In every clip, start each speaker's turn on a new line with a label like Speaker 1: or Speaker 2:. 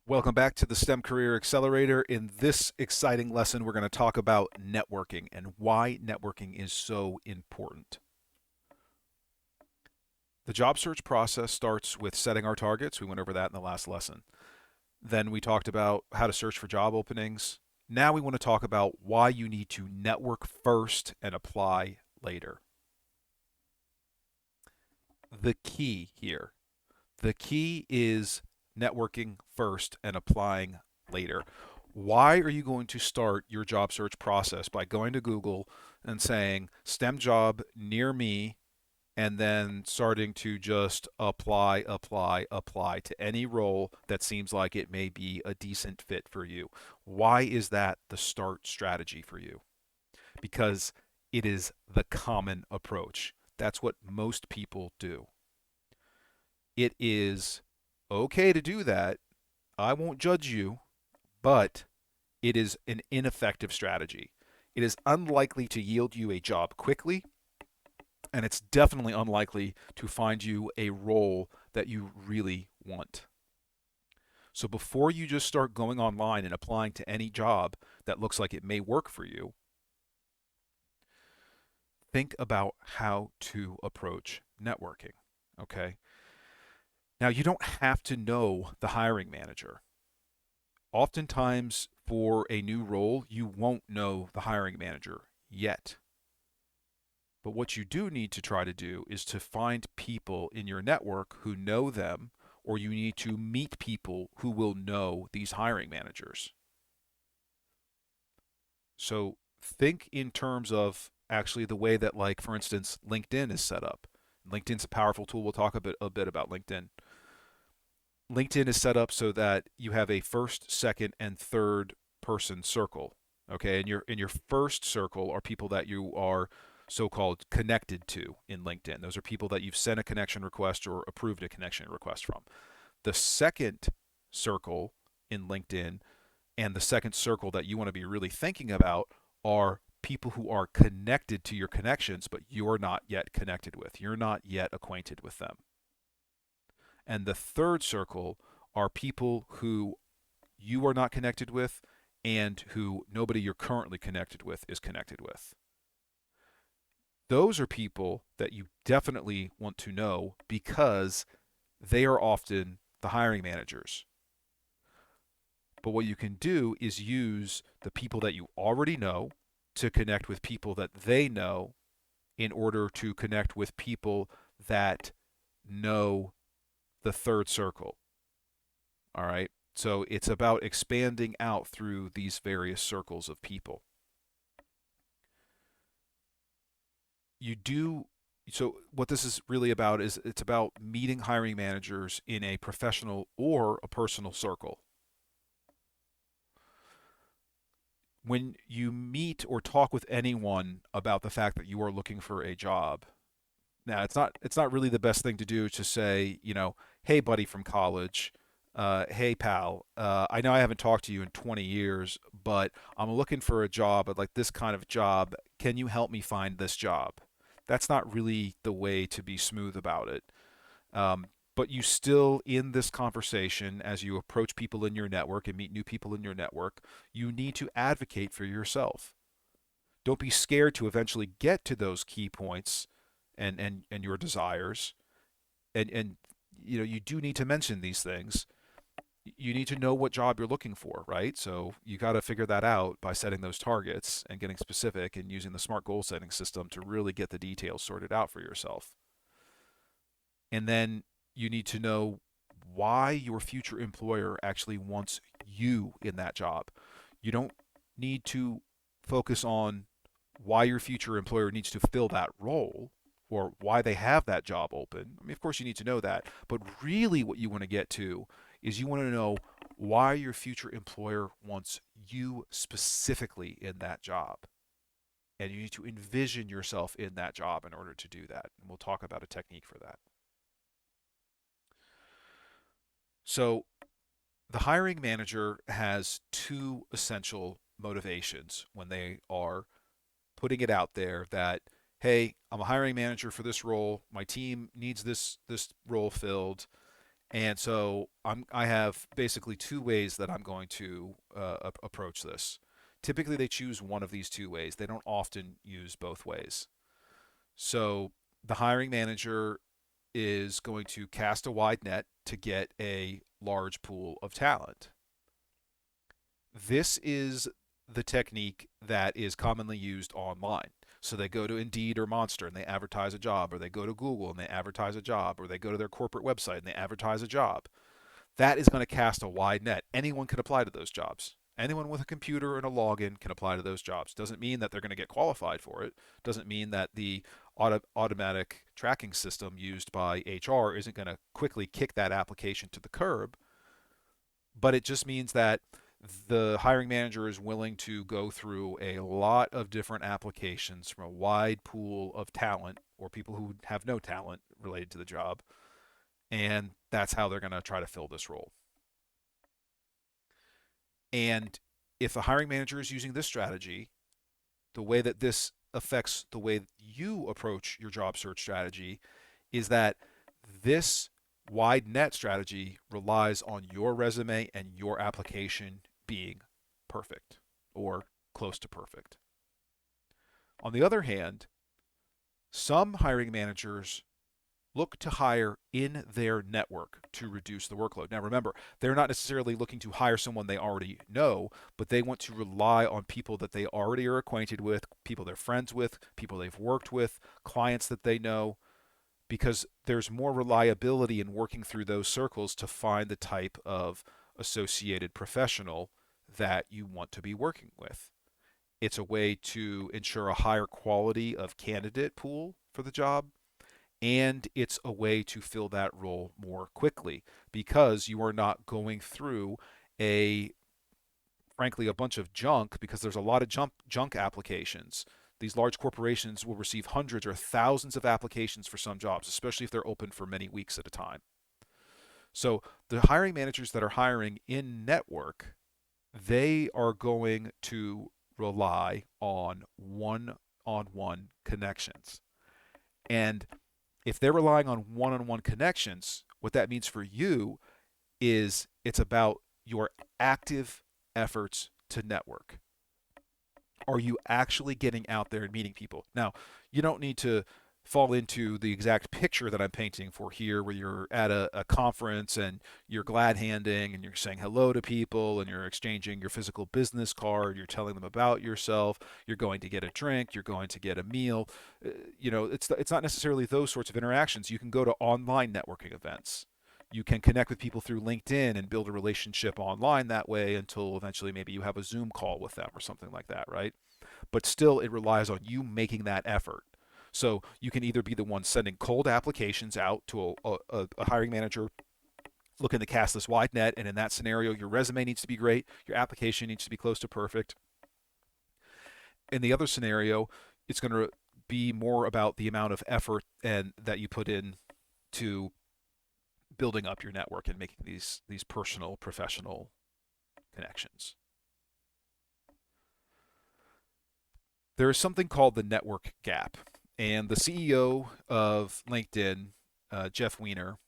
Speaker 1: Welcome back to the STEM Career Accelerator. In this exciting lesson, we're going to talk about networking and why networking is so important. The job search process starts with setting our targets. We went over that in the last lesson. Then we talked about how to search for job openings. Now we want to talk about why you need to network first and apply later. The key here. The key is networking first and applying later. Why are you going to start your job search process by going to Google and saying STEM job near me and then starting to just apply to any role that seems like it may be a decent fit for you? Why is that the start strategy for you? Because it is the common approach. That's what most people do. It is okay to do that. I won't judge you, but it is an ineffective strategy. It is unlikely to yield you a job quickly, and it's definitely unlikely to find you a role that you really want. So before you just start going online and applying to any job that looks like it may work for you, think about how to approach networking. Okay. Now, you don't have to know the hiring manager. Oftentimes, for a new role, you won't know the hiring manager yet. But what you do need to try to do is to find people in your network who know them, or you need to meet people who will know these hiring managers. So think in terms of actually the way that, like, for instance, LinkedIn is set up. LinkedIn's a powerful tool. We'll talk a bit about LinkedIn. LinkedIn is set up so that you have a first, second, and third person circle. Okay, and your first circle are people that you are so-called connected to in LinkedIn. Those are people that you've sent a connection request or approved a connection request from. The second circle in LinkedIn and the second circle that you want to be really thinking about are people who are connected to your connections, but you're not yet connected with. You're not yet acquainted with them. And the third circle are people who you are not connected with and who nobody you're currently connected with is connected with. Those are people that you definitely want to know because they are often the hiring managers. But what you can do is use the people that you already know to connect with people that they know in order to connect with people that know the third circle. All right. So it's about expanding out through these various circles of people. You do so what this is really about is it's about meeting hiring managers in a professional or a personal circle. When you meet or talk with anyone about the fact that you are looking for a job, now it's not really the best thing to do to say, hey buddy from college, hey pal, I know I haven't talked to you in 20 years, but I'm looking for a job, like this kind of job. Can you help me find this job? That's not really the way to be smooth about it. Um, but you still, in this conversation, as you approach people in your network and meet new people in your network, you need to advocate for yourself. Don't be scared to eventually get to those key points and your desires. And you do need to mention these things. You need to know what job you're looking for, right? So you got to figure that out by setting those targets and getting specific and using the SMART goal setting system to really get the details sorted out for yourself. And then you need to know why your future employer actually wants you in that job. You don't need to focus on why your future employer needs to fill that role or why they have that job open. I mean, of course, you need to know that. But really, what you want to get to is you want to know why your future employer wants you specifically in that job. And you need to envision yourself in that job in order to do that. And we'll talk about a technique for that. So, the hiring manager has two essential motivations when they are putting it out there that, hey, I'm a hiring manager for this role. My team needs this role filled, And so I have basically two ways that I'm going to approach this. Typically, they choose one of these two ways. They don't often use both ways. So the hiring manager is going to cast a wide net to get a large pool of talent. This is the technique that is commonly used online. So they go to Indeed or Monster and they advertise a job, or they go to Google and they advertise a job, or they go to their corporate website and they advertise a job. That is going to cast a wide net. Anyone can apply to those jobs. Anyone with a computer and a login can apply to those jobs. Doesn't mean that they're going to get qualified for it. Doesn't mean that the automatic tracking system used by HR isn't going to quickly kick that application to the curb. But it just means that the hiring manager is willing to go through a lot of different applications from a wide pool of talent or people who have no talent related to the job. And that's how they're going to try to fill this role. And if the hiring manager is using this strategy, the way that this affects the way you approach your job search strategy is that this wide net strategy relies on your resume and your application being perfect or close to perfect. On the other hand, some hiring managers look to hire in their network to reduce the workload. Now, remember, they're not necessarily looking to hire someone they already know, but they want to rely on people that they already are acquainted with, people they're friends with, people they've worked with, clients that they know, because there's more reliability in working through those circles to find the type of associated professional that you want to be working with. It's a way to ensure a higher quality of candidate pool for the job, and it's a way to fill that role more quickly because you are not going through a frankly a bunch of junk, because there's a lot of junk applications. These large corporations will receive hundreds or thousands of applications for some jobs, especially if they're open for many weeks at a time. So the hiring managers that are hiring in network, they are going to rely on one-on-one connections. And if they're relying on one-on-one connections, what that means for you is it's about your active efforts to network. Are you actually getting out there and meeting people? Now, you don't need to fall into the exact picture that I'm painting for here, where you're at a conference and you're glad handing and you're saying hello to people and you're exchanging your physical business card, you're telling them about yourself, you're going to get a drink, you're going to get a meal. It's not necessarily those sorts of interactions. You can go to online networking events. You can connect with people through LinkedIn and build a relationship online that way until eventually maybe you have a Zoom call with them or something like that, right? But still, it relies on you making that effort. So you can either be the one sending cold applications out to a hiring manager looking to cast this wide net, and in that scenario, your resume needs to be great, your application needs to be close to perfect. In the other scenario, it's going to be more about the amount of effort and that you put in to building up your network and making these personal, professional connections. There is something called the network gap, and the CEO of LinkedIn, Jeff Weiner,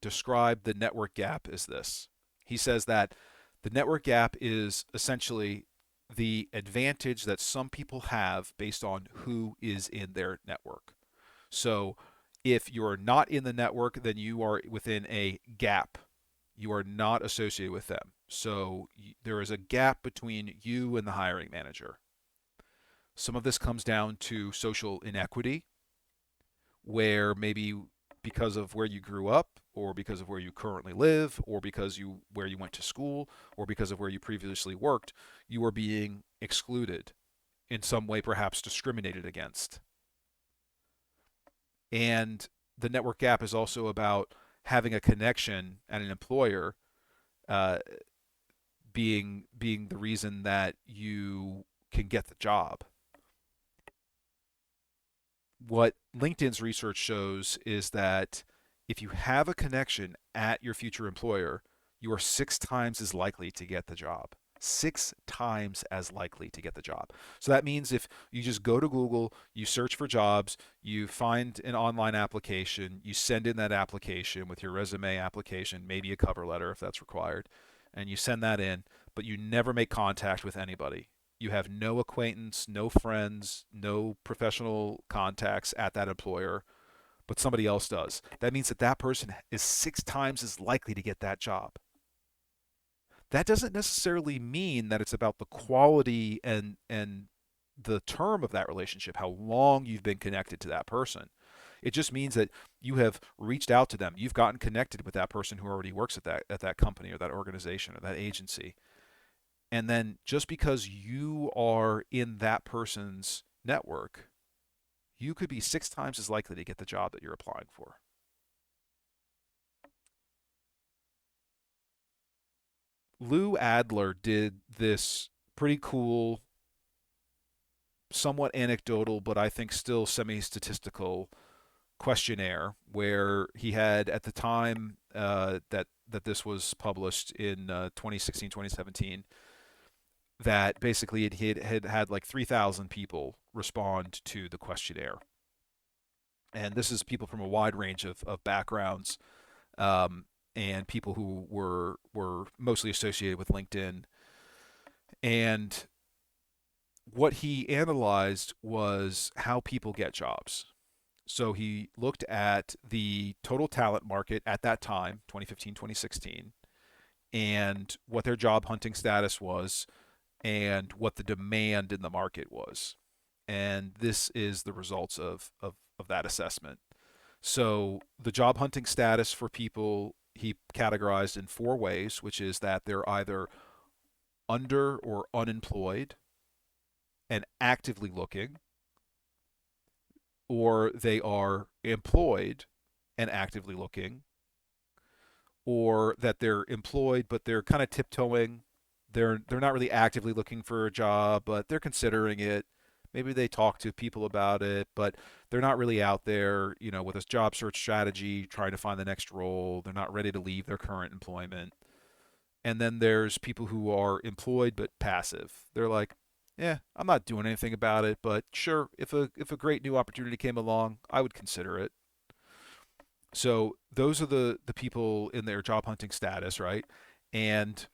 Speaker 1: described the network gap as this. He says that the network gap is essentially the advantage that some people have based on who is in their network. So if you're not in the network, then you are within a gap. You are not associated with them. So there is a gap between you and the hiring manager. Some of this comes down to social inequity, where maybe because of where you grew up, or because of where you currently live, or because you where you went to school, or because of where you previously worked, you are being excluded in some way, perhaps discriminated against. And the network gap is also about having a connection at an employer, uh, being the reason that you can get the job. What LinkedIn's research shows is that if you have a connection at your future employer, you are 6 times as likely to get the job. 6 times as likely to get the job. So that means if you just go to Google, you search for jobs, you find an online application, you send in that application with your resume application, maybe a cover letter if that's required, and you send that in, but you never make contact with anybody. You have no acquaintance, no friends, no professional contacts at that employer, but somebody else does. That means that that person is 6 times as likely to get that job. That doesn't necessarily mean that it's about the quality and the term of that relationship, how long you've been connected to that person. It just means that you have reached out to them. You've gotten connected with that person who already works at that company or that organization or that agency. And then just because you are in that person's network, you could be 6 times as likely to get the job that you're applying for. Lou Adler did this pretty cool, somewhat anecdotal, but I think still semi statistical questionnaire where he had at the time that this was published in 2016 2017, that basically it had like 3,000 people respond to the questionnaire, and this is people from a wide range of backgrounds, um, and people who were mostly associated with LinkedIn. And what he analyzed was how people get jobs. So he looked at the total talent market at that time, 2015, 2016, and what their job hunting status was and what the demand in the market was. And this is the results of that assessment. So the job hunting status for people he categorized in 4 ways, which is that they're either under or unemployed and actively looking, or they are employed and actively looking, or that they're employed but they're kind of tiptoeing. They're not really actively looking for a job, but they're considering it. Maybe they talk to people about it, but they're not really out there, with a job search strategy trying to find the next role. They're not ready to leave their current employment. And then there's people who are employed but passive. They're like, yeah, I'm not doing anything about it, but sure, if a great new opportunity came along, I would consider it. So those are the people in their job hunting status, right? And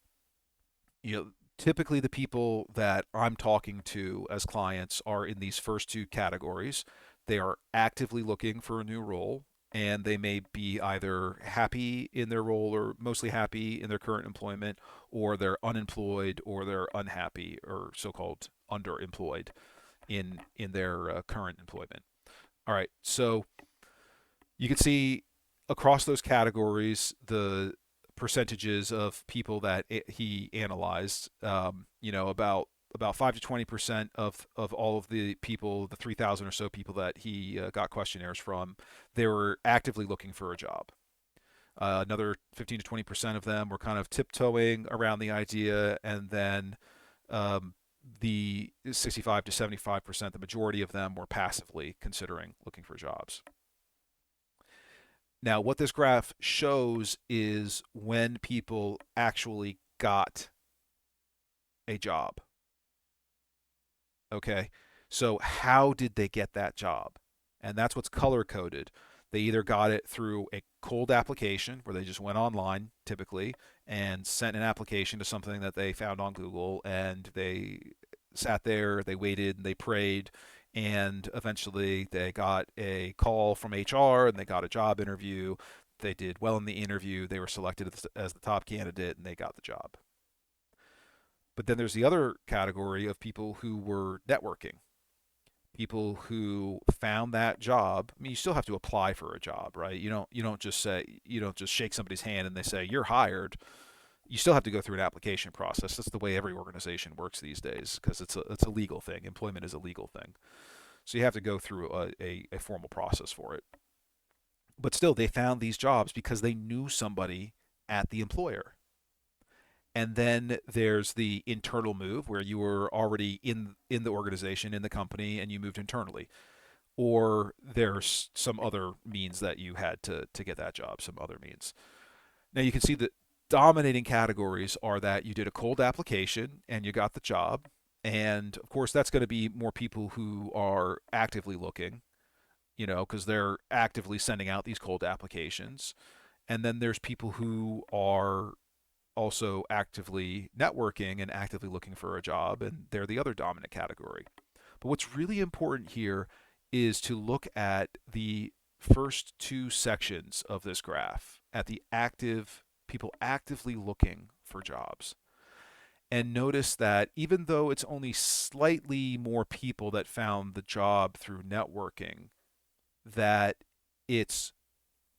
Speaker 1: you know, typically the people that I'm talking to as clients are in these first 2 categories. They are actively looking for a new role, and they may be either happy in their role or mostly happy in their current employment, or they're unemployed or they're unhappy or so-called underemployed in their current employment. All right, so you can see across those categories the percentages of people that he analyzed. About 5 to 20% of all of the people, the 3,000 or so people that he got questionnaires from, they were actively looking for a job. Another 15 to 20% of them were kind of tiptoeing around the idea, and then the 65 to 75%, the majority of them were passively considering looking for jobs. Now, what this graph shows is when people actually got a job. Okay, so how did they get that job? And that's what's color coded. They either got it through a cold application where they just went online typically and sent an application to something that they found on Google, and they sat there, they waited, they prayed, and eventually they got a call from HR and they got a job interview. They did well in the interview, they were selected as the top candidate, and they got the job. But then there's the other category of people who were networking, people who found that job. I mean, you still have to apply for a job, right? You don't just shake somebody's hand and they say you're hired. You still have to go through an application process. That's the way every organization works these days because it's a legal thing. Employment is a legal thing, so you have to go through a formal process for it. But still, they found these jobs because they knew somebody at the employer. And then there's the internal move where you were already in the organization, in the company, and you moved internally. Or there's some other means that you had to get that job, some other means. Now you can see that. dominating categories are that you did a cold application and you got the job. And of course, that's going to be more people who are actively looking, because they're actively sending out these cold applications. And then there's people who are also actively networking and actively looking for a job, and they're the other dominant category. But what's really important here is to look at the first two sections of this graph, at the active people actively looking for jobs. And notice that even though it's only slightly more people that found the job through networking, that it's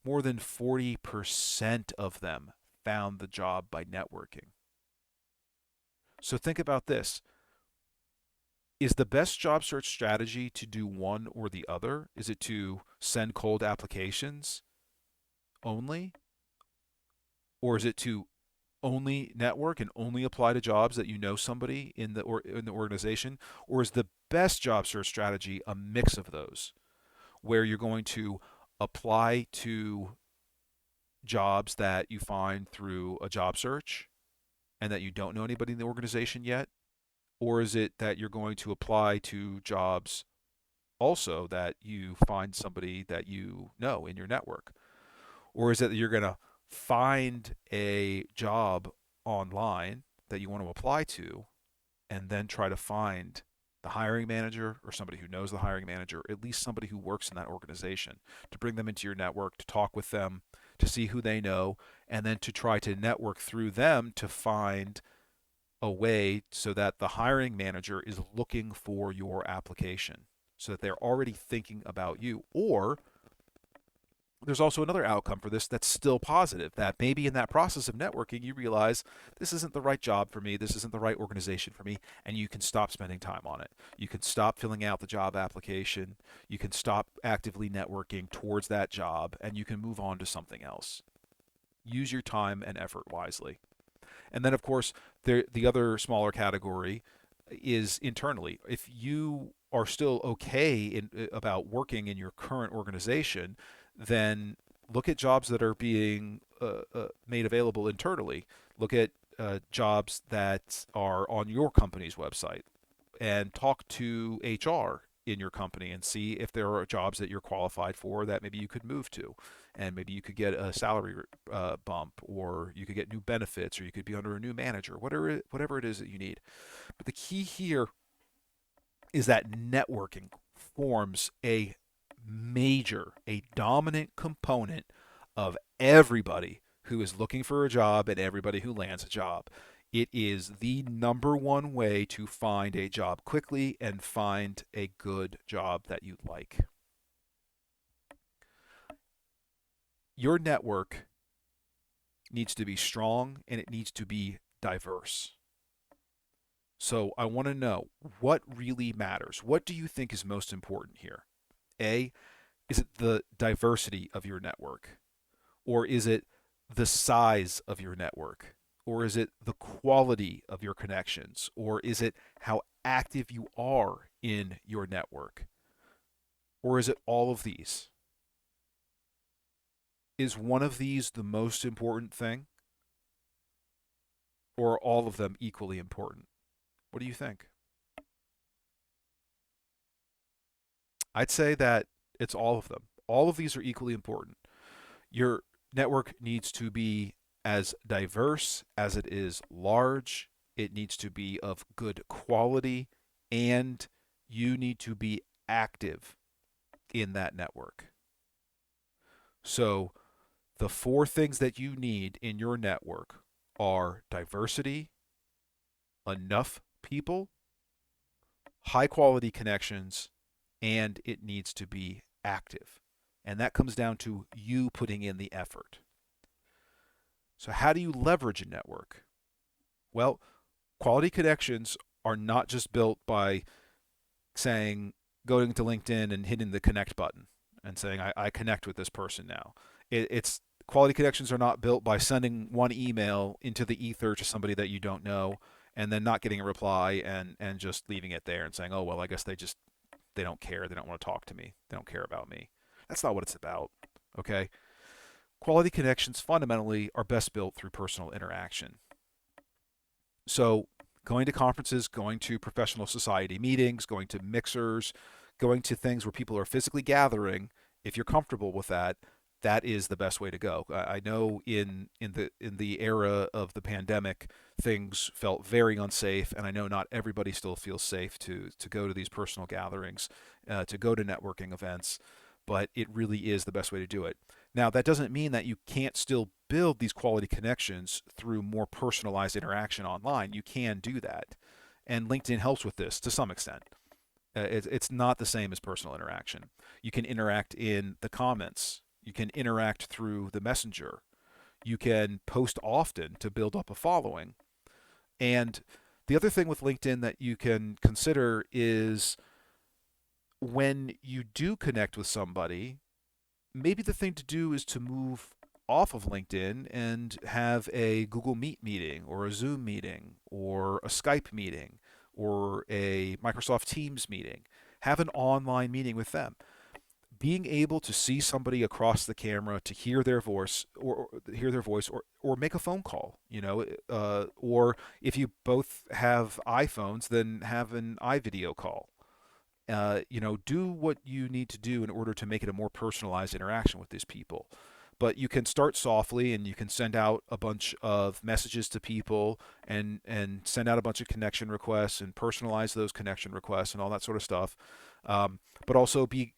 Speaker 1: more than 40% of them found the job by networking. So think about this. Is the best job search strategy to do one or the other? Is it to send cold applications only? Or is it to only network and only apply to jobs that you know somebody in the organization? Or is the best job search strategy a mix of those, where you're going to apply to jobs that you find through a job search and that you don't know anybody in the organization yet? Or is it that you're going to apply to jobs also that you find somebody that you know in your network? Or is it that you're going to find a job online that you want to apply to and then try to find the hiring manager or somebody who knows the hiring manager, at least somebody who works in that organization, to bring them into your network, to talk with them, to see who they know, and then to try to network through them to find a way so that the hiring manager is looking for your application, so that they're already thinking about you. Or there's also another outcome for this that's still positive, that maybe in that process of networking you realize this isn't the right job for me, this isn't the right organization for me, and you can stop spending time on it. You can stop filling out the job application, you can stop actively networking towards that job, and you can move on to something else. Use your time and effort wisely. And then, of course, the other smaller category is internally. If you are still okay about working in your current organization, then look at jobs that are being made available internally. Look at jobs that are on your company's website and talk to HR in your company and see if there are jobs that you're qualified for that maybe you could move to. And maybe you could get a salary bump, or you could get new benefits, or you could be under a new manager, whatever it is that you need. But the key here is that networking forms a dominant component of everybody who is looking for a job and everybody who lands a job. It is the number one way to find a job quickly and find a good job that you like. Your network needs to be strong and it needs to be diverse. So I want to know what really matters. What do you think is most important here? A, is it the diversity of your network? Or is it the size of your network? Or is it the quality of your connections? Or is it how active you are in your network? Or is it all of these? Is one of these the most important thing? Or are all of them equally important? What do you think? I'd say that it's all of them. All of these are equally important. Your network needs to be as diverse as it is large. It needs to be of good quality, and you need to be active in that network. So, the four things that you need in your network are diversity, enough people, high quality connections, and it needs to be active. And that comes down to you putting in the effort. So, how do you leverage a network? Well, quality connections are not just built by saying, going to LinkedIn and hitting the connect button and saying, I connect with this person now. It's quality connections are not built by sending one email into the ether to somebody that you don't know and then not getting a reply and just leaving it there and saying, oh, well, I guess they don't care. They don't want to talk to me. They don't care about me. That's not what it's about. Okay. Quality connections fundamentally are best built through personal interaction. So, going to conferences, going to professional society meetings, going to mixers, going to things where people are physically gathering, if you're comfortable with that, that is the best way to go. I know in the era of the pandemic, things felt very unsafe, and I know not everybody still feels safe to go to these personal gatherings, to go to networking events, but it really is the best way to do it. Now, that doesn't mean that you can't still build these quality connections through more personalized interaction online. You can do that. And LinkedIn helps with this to some extent. It's not the same as personal interaction. You can interact in the comments, you can interact through the messenger, you can post often to build up a following. And the other thing with LinkedIn that you can consider is when you do connect with somebody, maybe the thing to do is to move off of LinkedIn and have a Google Meet meeting or a Zoom meeting or a Skype meeting or a Microsoft Teams meeting. Have an online meeting with them. Being able to see somebody across the camera, to hear their voice, or hear their voice, or make a phone call, or if you both have iPhones, then have an iVideo call. Do what you need to do in order to make it a more personalized interaction with these people. But you can start softly, and you can send out a bunch of messages to people, and send out a bunch of connection requests and personalize those connection requests and all that sort of stuff. But also be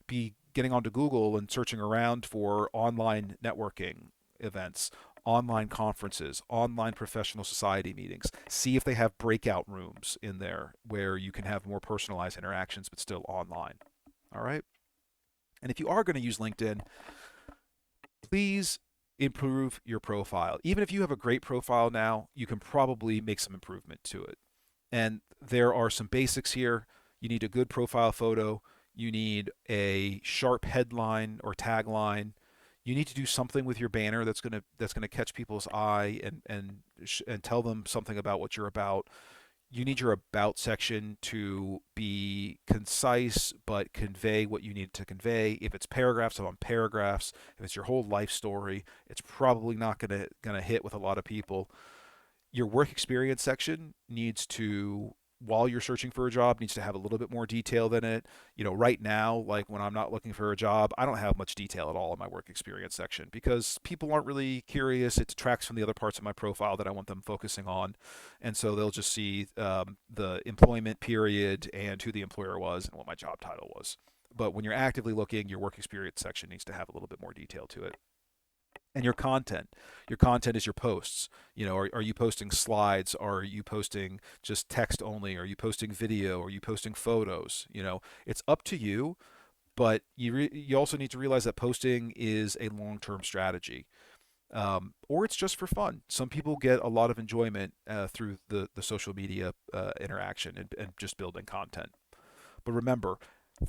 Speaker 1: getting onto Google and searching around for online networking events, online conferences, online professional society meetings. See if they have breakout rooms in there where you can have more personalized interactions but still online. All right. And if you are going to use LinkedIn, please improve your profile. Even if you have a great profile now, you can probably make some improvement to it. And there are some basics here. You need a good profile photo. You need a sharp headline or tagline. You need to do something with your banner that's gonna catch people's eye and tell them something about what you're about. You need your about section to be concise but convey what you need to convey. If it's paragraphs on paragraphs, if it's your whole life story, it's probably not gonna hit with a lot of people. Your work experience section needs to, while you're searching for a job, needs to have a little bit more detail than it. Right now, like when I'm not looking for a job, I don't have much detail at all in my work experience section because people aren't really curious. It detracts from the other parts of my profile that I want them focusing on. And so they'll just see the employment period and who the employer was and what my job title was. But when you're actively looking, your work experience section needs to have a little bit more detail to it. And your content is your posts. Are you posting slides? Are you posting just text only? Are you posting video? Are you posting photos? It's up to you, but you also need to realize that posting is a long-term strategy. Or it's just for fun. Some people get a lot of enjoyment through the social media interaction and just building content. But remember,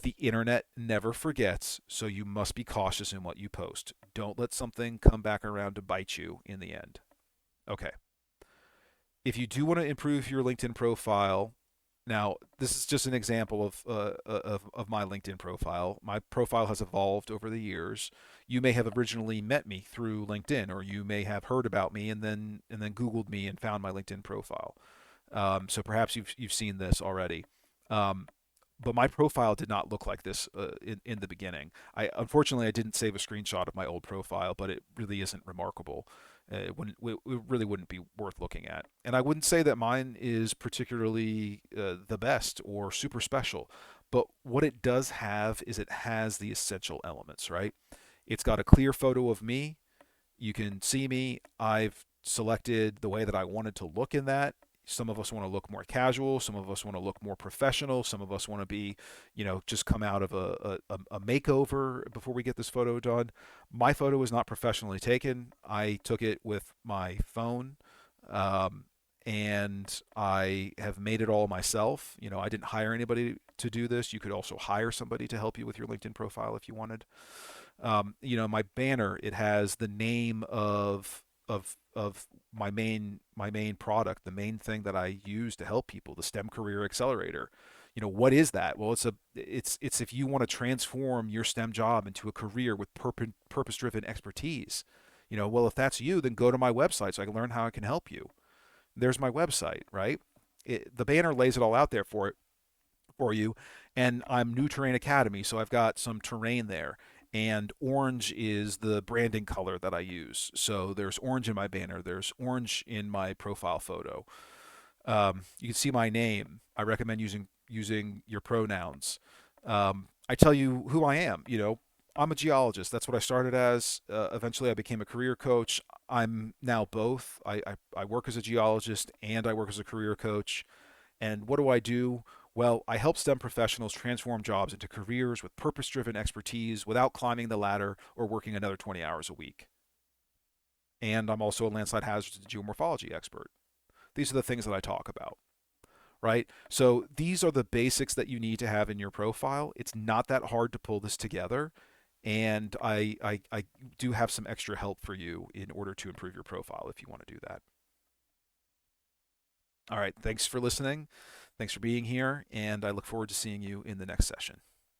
Speaker 1: the internet never forgets, so you must be cautious in what you post. Don't let something come back around to bite you in the end. Okay. If you do want to improve your LinkedIn profile, now this is just an example of my LinkedIn profile. My profile has evolved over the years. You may have originally met me through LinkedIn, or you may have heard about me and then Googled me and found my LinkedIn profile. So perhaps you've seen this already. Um, but my profile did not look like this in the beginning. Unfortunately I didn't save a screenshot of my old profile, but it really isn't remarkable. It really wouldn't be worth looking at. And I wouldn't say that mine is particularly the best or super special. But what it does have is it has the essential elements, right? It's got a clear photo of me. You can see me. I've selected the way that I wanted to look in that. Some of us want to look more casual. Some of us want to look more professional. Some of us want to be, just come out of a makeover before we get this photo done. My photo was not professionally taken. I took it with my phone, um, and I have made it all myself. I didn't hire anybody to do this. You could also hire somebody to help you with your LinkedIn profile if you wanted. My banner, it has the name of my main product, the main thing that I use to help people, the STEM Career Accelerator. What is that? Well, it's if you want to transform your STEM job into a career with purpose-driven expertise. Well, if that's you, then go to my website so I can learn how I can help you. There's my website, right? The banner lays it all out there for you. And I'm New Terrain Academy, so I've got some terrain there. And orange is the branding color that I use. So there's orange in my banner. There's orange in my profile photo. You can see my name. I recommend using your pronouns. I tell you who I am. I'm a geologist. That's what I started as. Eventually, I became a career coach. I'm now both. I work as a geologist and I work as a career coach. And what do I do? Well, I help STEM professionals transform jobs into careers with purpose driven expertise without climbing the ladder or working another 20 hours a week. And I'm also a landslide hazards and geomorphology expert. These are the things that I talk about, right? So these are the basics that you need to have in your profile. It's not that hard to pull this together. And I do have some extra help for you in order to improve your profile if you want to do that. All right. Thanks for listening. Thanks for being here. And I look forward to seeing you in the next session.